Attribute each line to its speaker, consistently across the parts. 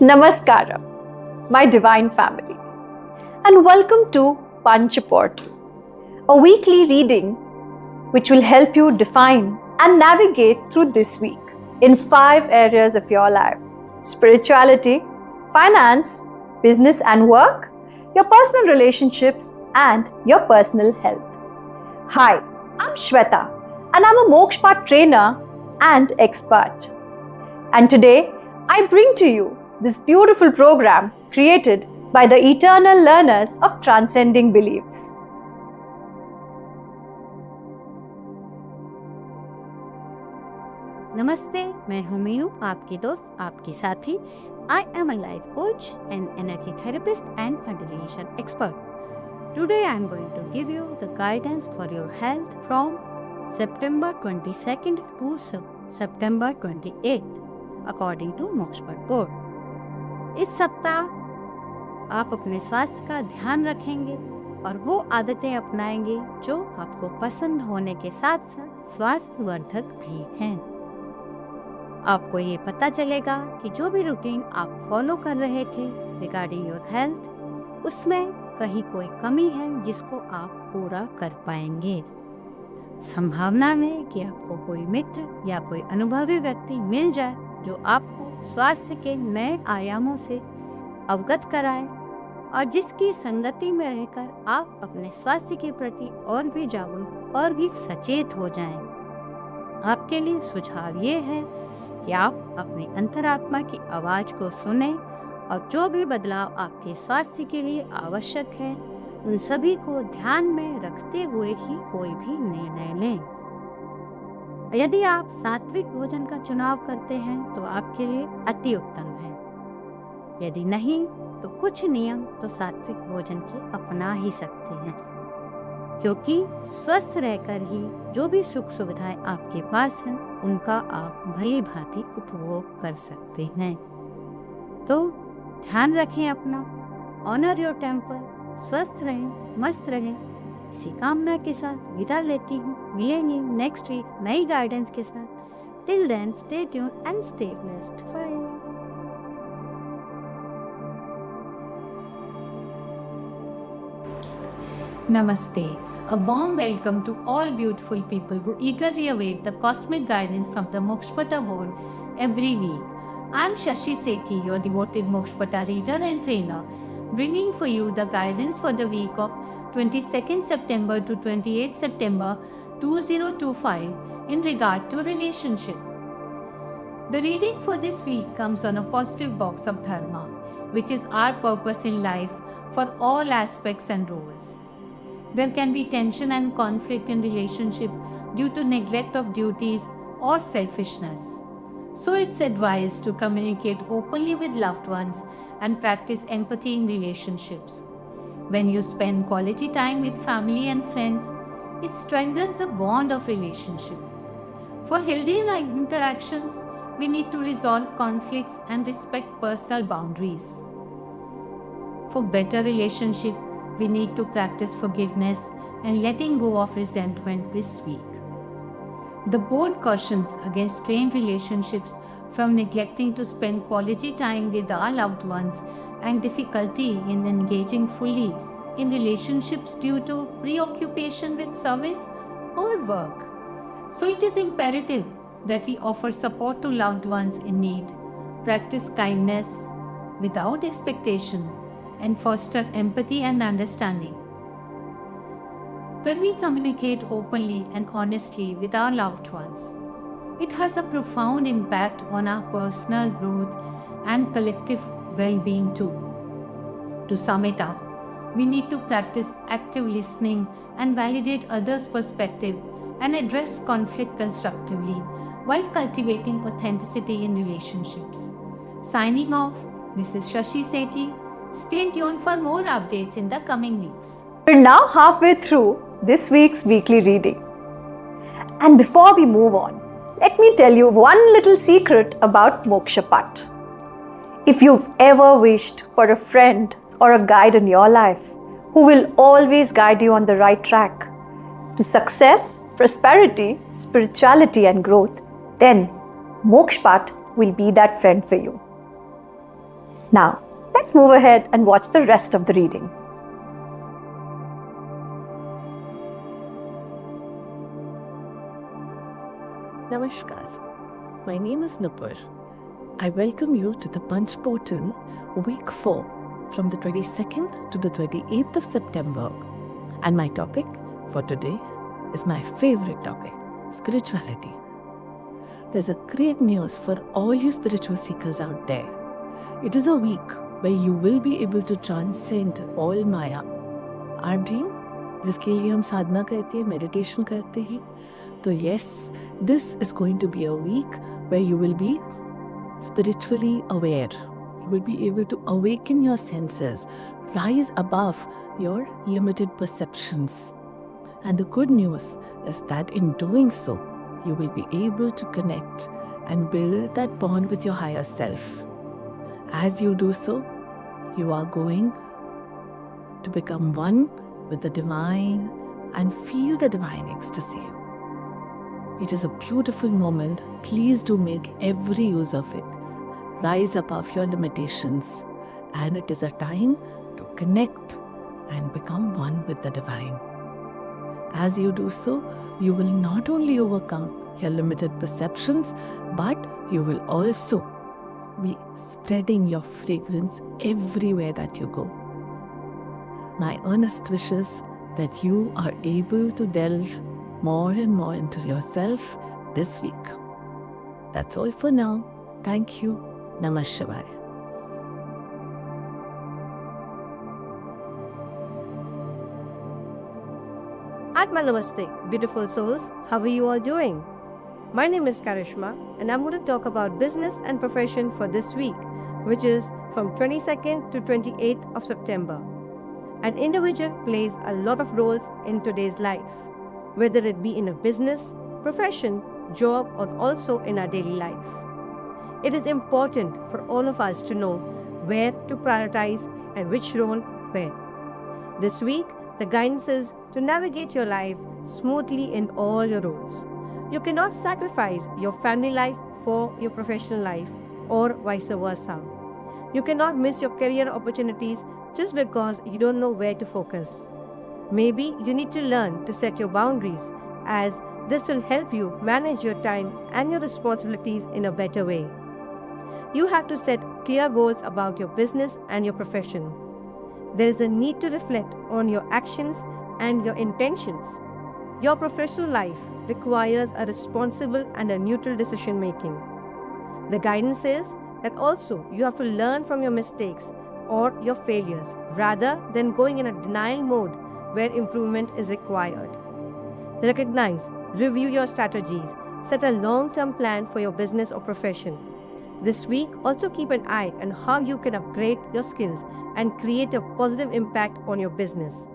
Speaker 1: Namaskaram, my divine family, and welcome to Panchaport, a weekly reading which will help you define and navigate through this week in 5 areas of your life: spirituality, finance, business and work, your personal relationships, and your personal health. Hi, I'm Shweta, and I'm a Moksha trainer and expert. And today, I bring to you this beautiful program created by the eternal learners of transcending beliefs.
Speaker 2: नमस्ते, मैं हूँ मीनू, आपकी दोस्त, आपकी साथी. I am a life coach, an energy therapist and a relation expert. Today I am going to give you the guidance for your health from September 22nd to September 28th according to Mokshapat board. इस सप्ताह आप अपने स्वास्थ्य का ध्यान रखेंगे और वो आदतें अपनाएंगे जो आपको पसंद होने के साथ साथ स्वास्थ्यवर्धक भी हैं. आपको ये पता चलेगा कि जो भी रूटीन आप फॉलो कर रहे थे रिगार्डिंग योर हेल्थ, उसमें कहीं कोई कमी है जिसको आप पूरा कर पाएंगे. संभावना में कि आपको कोई मित्र या कोई अनुभवी व्यक्ति मिल जाए जो आपको स्वास्थ्य के नए आयामों से अवगत कराए और जिसकी संगति में रहकर आप अपने स्वास्थ्य के प्रति और भी जागरूक और भी सचेत हो जाएं. आपके लिए सुझाव ये है कि आप अपनी अंतरात्मा की आवाज को सुने और जो भी बदलाव आपके स्वास्थ्य के लिए आवश्यक है उन सभी को ध्यान में रखते हुए ही कोई भी निर्णय लें. यदि आप सात्विक भोजन का चुनाव करते हैं तो आपके लिए अति उत्तम है. यदि नहीं तो कुछ नियम तो सात्विक भोजन के अपना ही सकते हैं, क्योंकि स्वस्थ रहकर ही जो भी सुख सुविधाएं आपके पास हैं उनका आप भली भांति उपभोग कर सकते हैं. तो ध्यान रखें अपना, ऑनर योर टेम्पर, स्वस्थ रहें, मस्त रहें. इसी कामना के साथ विदा लेती हूँ. मिलेंगे नेक्स्ट वीक नई गाइडेंस के साथ. Till then stay tuned and stay blessed. Bye.
Speaker 3: Namaste. A warm welcome to all beautiful people who eagerly await the cosmic guidance from the Mokshpata board every week. I am Shashi Sethi, your devoted Mokshpata reader and trainer, bringing for you the guidance for the week of 22nd September to 28th September 2025 in regard to relationship. The reading for this week comes on a positive box of Dharma, which is our purpose in life for all aspects and roles. There can be tension and conflict in relationship due to neglect of duties or selfishness. So it's advised to communicate openly with loved ones and practice empathy in relationships. When you spend quality time with family and friends, it strengthens a bond of relationship. For healthy interactions, we need to resolve conflicts and respect personal boundaries. For better relationship, we need to practice forgiveness and letting go of resentment this week. The board cautions against strained relationships from neglecting to spend quality time with our loved ones and difficulty in engaging fully in relationships due to preoccupation with service or work. So it is imperative that we offer support to loved ones in need, practice kindness without expectation, and foster empathy and understanding. When we communicate openly and honestly with our loved ones, it has a profound impact on our personal growth and collective well-being too. To sum it up, we need to practice active listening and validate others' perspective and address conflict constructively while cultivating authenticity in relationships. Signing off, this is Shashi Sethi. Stay tuned for more updates in the coming weeks.
Speaker 1: We're now halfway through this week's weekly reading. And before we move on, let me tell you one little secret about Mokshapat. If you've ever wished for a friend or a guide in your life who will always guide you on the right track to success, prosperity, spirituality and growth, then Mokshapat will be that friend for you. Now, let's move ahead and watch the rest of the reading.
Speaker 4: Namaskar. My name is Nupur. I welcome you to the Punch Portal Week 4 from the 22nd to the 28th of September. And my topic for today is my favorite topic, spirituality. There's a great news for all you spiritual seekers out there. It is a week where you will be able to transcend all Maya. Our dream, जिसके लिए हम साधना करते हैं, meditation करते हैं. So yes, this is going to be a week where you will be spiritually aware. You will be able to awaken your senses, rise above your limited perceptions. And the good news is that in doing so, you will be able to connect and build that bond with your higher self. As you do so, you are going to become one with the divine and feel the divine ecstasy. It is a beautiful moment. Please do make every use of it. Rise above your limitations. And it is a time to connect and become one with the divine. As you do so, you will not only overcome your limited perceptions, but you will also be spreading your fragrance everywhere that you go. My earnest wishes that you are able to delve more and more into yourself this week. That's all for now. Thank you. Namah Shivaya.
Speaker 5: Atma Namaste, beautiful souls. How are you all doing? My name is Karishma, and I'm going to talk about business and profession for this week, which is from 22nd to 28th of September. An individual plays a lot of roles in today's life, whether it be in a business, profession, job, or also in our daily life. It is important for all of us to know where to prioritize and which role where. This week, the guidance is to navigate your life smoothly in all your roles. You cannot sacrifice your family life for your professional life or vice versa. You cannot miss your career opportunities just because you don't know where to focus. Maybe you need to learn to set your boundaries, as this will help you manage your time and your responsibilities in a better way. You have to set clear goals about your business and your profession. There is a need to reflect on your actions and your intentions. Your professional life requires a responsible and a neutral decision making. The guidance is that also you have to learn from your mistakes or your failures rather than going in a denial mode where improvement is required. Recognize, review your strategies, set a long-term plan for your business or profession. This week, also keep an eye on how you can upgrade your skills and create a positive impact on your business.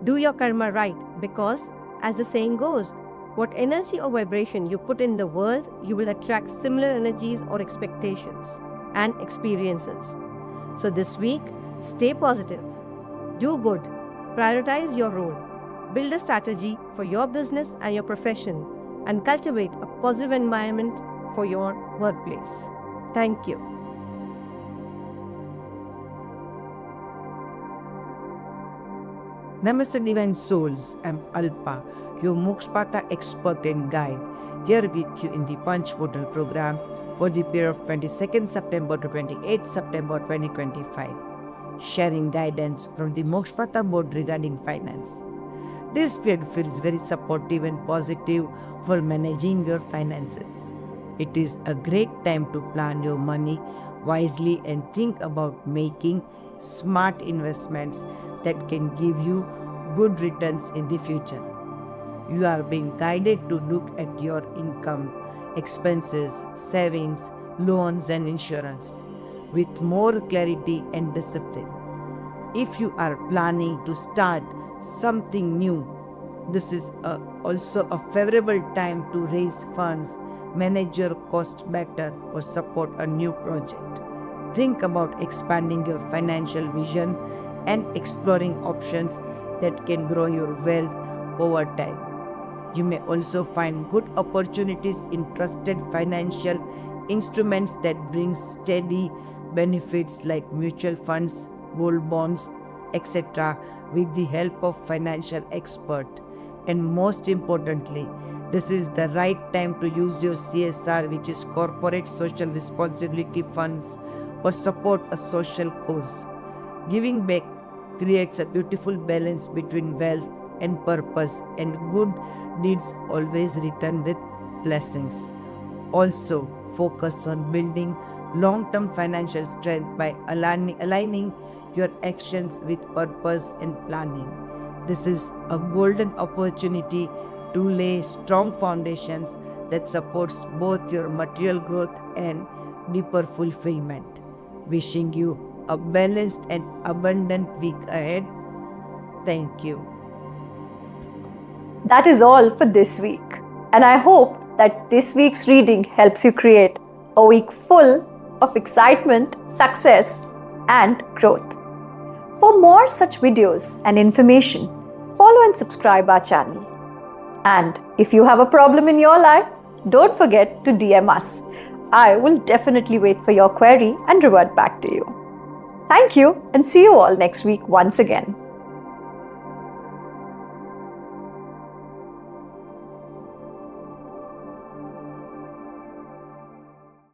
Speaker 5: Do your karma right, because, as the saying goes, what energy or vibration you put in the world, you will attract similar energies or expectations and experiences. So this week, stay positive, do good, prioritize your role, build a strategy for your business and your profession, and cultivate a positive environment for your workplace. Thank you.
Speaker 6: Namaste Divine Souls, I'm Alpa, your Mokshpata expert and guide, here with you in the Punch Portal program for the period of 22nd September to 28th September 2025, sharing guidance from the Mokshpata board regarding finance. This period feels very supportive and positive for managing your finances. It is a great time to plan your money wisely and think about making smart investments that can give you good returns in the future. You are being guided to look at your income, expenses, savings, loans and insurance with more clarity and discipline. If you are planning to start something new, this is also a favorable time to raise funds, manage your costs better, or support a new project. Think about expanding your financial vision and exploring options that can grow your wealth over time. You may also find good opportunities in trusted financial instruments that bring steady benefits like mutual funds, gold bonds, etc. with the help of financial expert. And most importantly, this is the right time to use your CSR, which is corporate social responsibility funds, or support a social cause. Giving back creates a beautiful balance between wealth and purpose, and good deeds always return with blessings. Also, focus on building long-term financial strength by aligning your actions with purpose and planning. This is a golden opportunity to lay strong foundations that supports both your material growth and deeper fulfillment. Wishing you a balanced and abundant week ahead. Thank you.
Speaker 1: That is all for this week. And I hope that this week's reading helps you create a week full of excitement, success, and growth. For more such videos and information, follow and subscribe our channel. And if you have a problem in your life, don't forget to DM us. I will definitely wait for your query and revert back to you. Thank you and see you all next week once again.